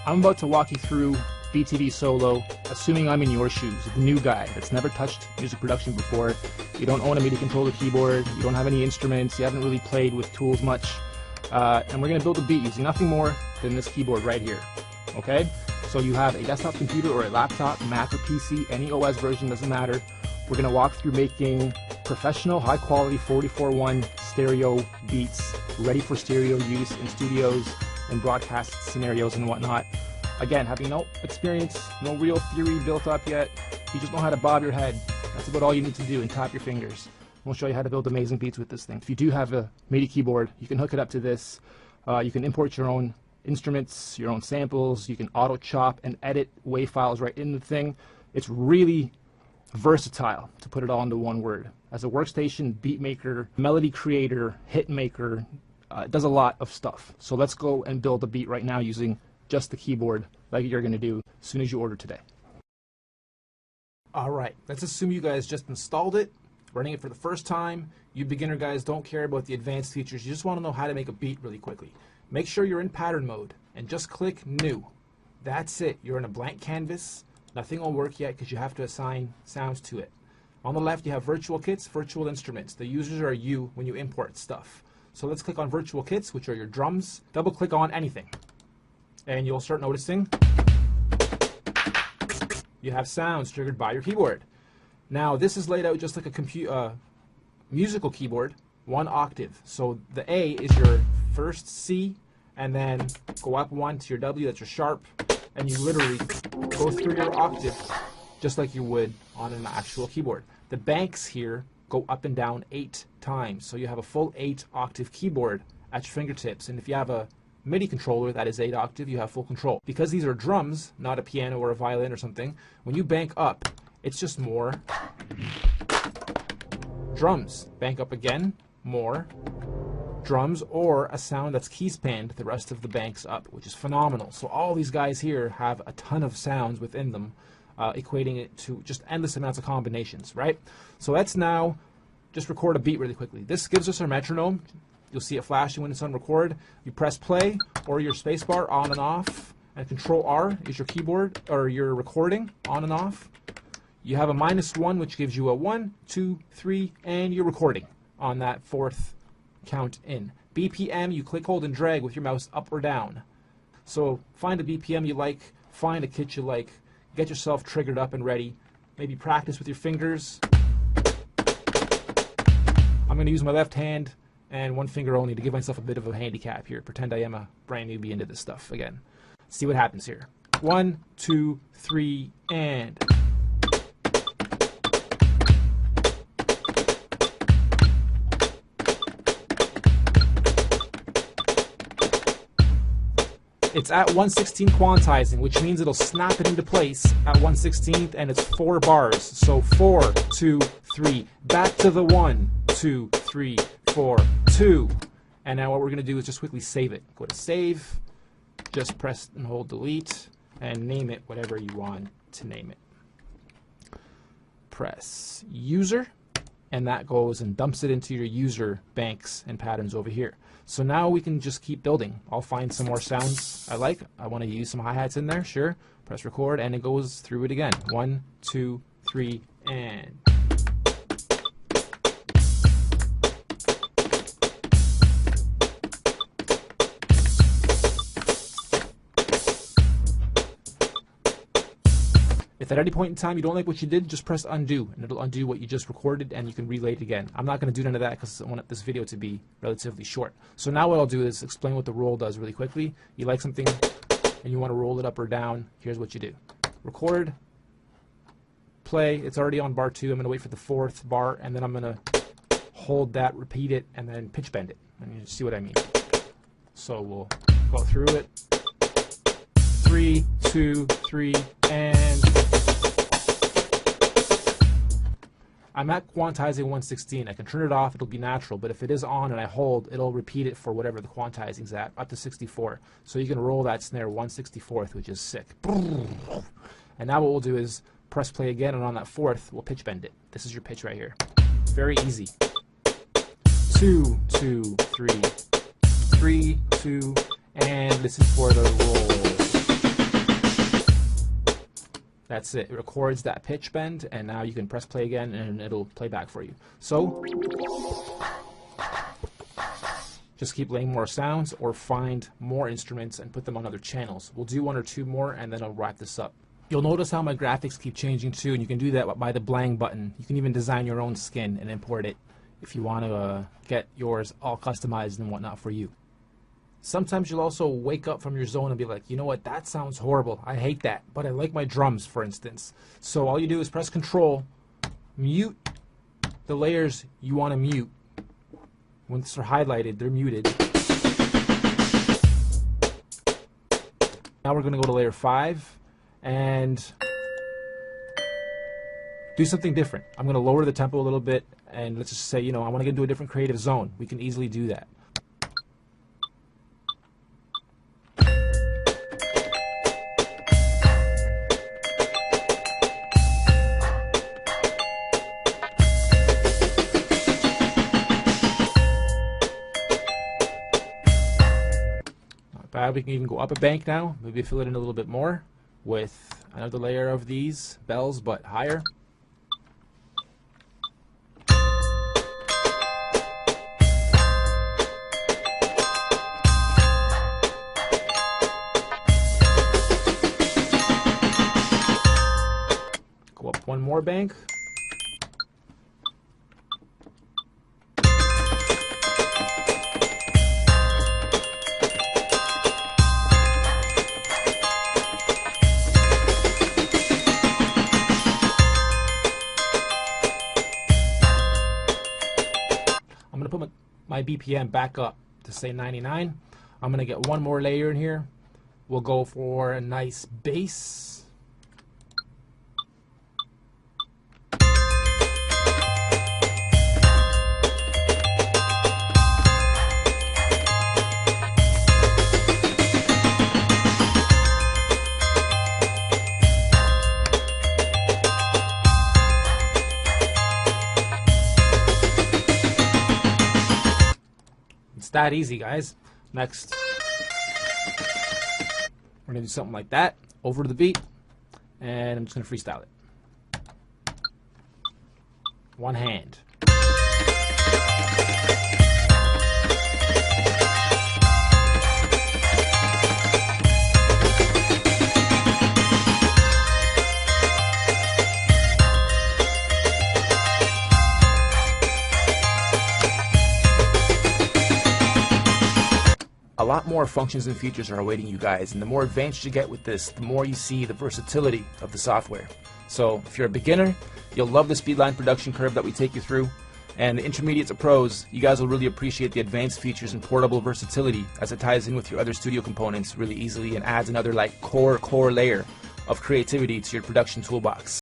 I'm about to walk you through BTV Solo, assuming I'm in your shoes, the new guy that's never touched music production before. You don't own a MIDI controller keyboard, you don't have any instruments, you haven't really played with tools much, and we're going to build a beat using nothing more than this keyboard right here. Okay? So you have a desktop computer or a laptop, Mac or PC, any OS version, doesn't matter. We're going to walk through making professional, high-quality 44.1 stereo beats ready for stereo use in studios and broadcast scenarios and whatnot. Again, having no experience, no real theory built up yet, you just know how to bob your head. That's about all you need to do, and tap your fingers. We'll show you how to build amazing beats with this thing. If you do have a MIDI keyboard, you can hook it up to this. You can import your own instruments, your own samples. You can auto chop and edit WAV files right in the thing. It's really versatile, to put it all into one word. As a workstation, beat maker, melody creator, hit maker, it does a lot of stuff. So let's go and build a beat right now using just the keyboard like you're going to do as soon as you order today. Alright, let's assume you guys just installed it, running it for the first time. You beginner guys don't care about the advanced features, you just want to know how to make a beat really quickly. Make sure you're in pattern mode and just click new. That's it, you're in a blank canvas. Nothing will work yet because you have to assign sounds to it. On the left you have virtual kits, virtual instruments. The users are you when you import stuff. So let's click on virtual kits, which are your drums. Double click on anything and you'll start noticing you have sounds triggered by your keyboard. Now this is laid out just like a musical keyboard, 1 octave. So the A is your first C, and then go up 1 to your W, that's your sharp, and you literally go through your octave just like you would on an actual keyboard. The banks here go up and down 8 times, so you have a full 8 octave keyboard at your fingertips, and if you have a MIDI controller that is 8 octave, you have full control. Because these are drums, not a piano or a violin or something, when you bank up, it's just more drums. Bank up again, more drums, or a sound that's key spanned the rest of the banks up, which is phenomenal. So all these guys here have a ton of sounds within them, equating it to just endless amounts of combinations, right? So let's now just record a beat really quickly. This gives us our metronome. You'll see it flashing when it's on record. You press play or your spacebar on and off, and Control R is your keyboard or your recording on and off. You have a -1, which gives you a 1, 2, 3, and you're recording on that 4th count in. BPM, you click, hold, and drag with your mouse up or down. So find a BPM you like, find a kit you like, get yourself triggered up and ready. Maybe practice with your fingers. I'm going to use my left hand and 1 finger only to give myself a bit of a handicap here. Pretend I am a brand newbie into this stuff again. See what happens here. 1, 2, 3, and... It's at 1/16 quantizing, which means it'll snap it into place at 1/16, and it's 4 bars. So 4, 2, 3, back to the 1, 2, 3, 4, 2. And now what we're going to do is just quickly save it. Go to save, just press and hold delete, and name it whatever you want to name it. Press user, and that goes and dumps it into your user banks and patterns over here. So now we can just keep building. I'll find some more sounds I like. I want to use some hi-hats in there, sure. Press record, and it goes through it again. 1, 2, 3, and... If at any point in time you don't like what you did, just press undo, and it'll undo what you just recorded, and you can relay it again. I'm not going to do none of that because I want this video to be relatively short. So now what I'll do is explain what the roll does really quickly. You like something and you want to roll it up or down, here's what you do. Record, play, it's already on bar 2. I'm going to wait for the 4th bar, and then I'm going to hold that, repeat it, and then pitch bend it. And you see what I mean. So we'll go through it. 3, 2, 3, and... I'm at quantizing 1/16. I can turn it off, it'll be natural, but if it is on and I hold, it'll repeat it for whatever the quantizing's at, up to 64. So you can roll that snare 1/64th, which is sick. And now what we'll do is press play again, and on that 4th, we'll pitch bend it. This is your pitch right here. Very easy. 2, 2, 3, 3, 2, and this is for the roll. That's it. It records that pitch bend, and now you can press play again and it'll play back for you. So just keep laying more sounds or find more instruments and put them on other channels. We'll do one or two more and then I'll wrap this up. You'll notice how my graphics keep changing too, and you can do that by the blang button. You can even design your own skin and import it if you want to get yours all customized and whatnot for you. Sometimes you'll also wake up from your zone and be like, you know what, that sounds horrible. I hate that, but I like my drums, for instance. So all you do is press Control, mute the layers you want to mute. Once they're highlighted, they're muted. Now we're going to go to layer 5 and do something different. I'm going to lower the tempo a little bit, and let's just say, you know, I want to get into a different creative zone. We can easily do that. We can even go up a bank now, maybe fill it in a little bit more with another layer of these bells, but higher. Go up one more bank. Put my BPM back up to say 99. I'm gonna get one more layer in here. We'll go for a nice bass. It's that easy, guys. Next, we're gonna do something like that over the beat, and I'm just gonna freestyle it. One hand. A lot more functions and features are awaiting you guys, and the more advanced you get with this, the more you see the versatility of the software. So if you're a beginner, you'll love the speedline production curve that we take you through, and the intermediate to pros, you guys will really appreciate the advanced features and portable versatility as it ties in with your other studio components really easily and adds another like core layer of creativity to your production toolbox.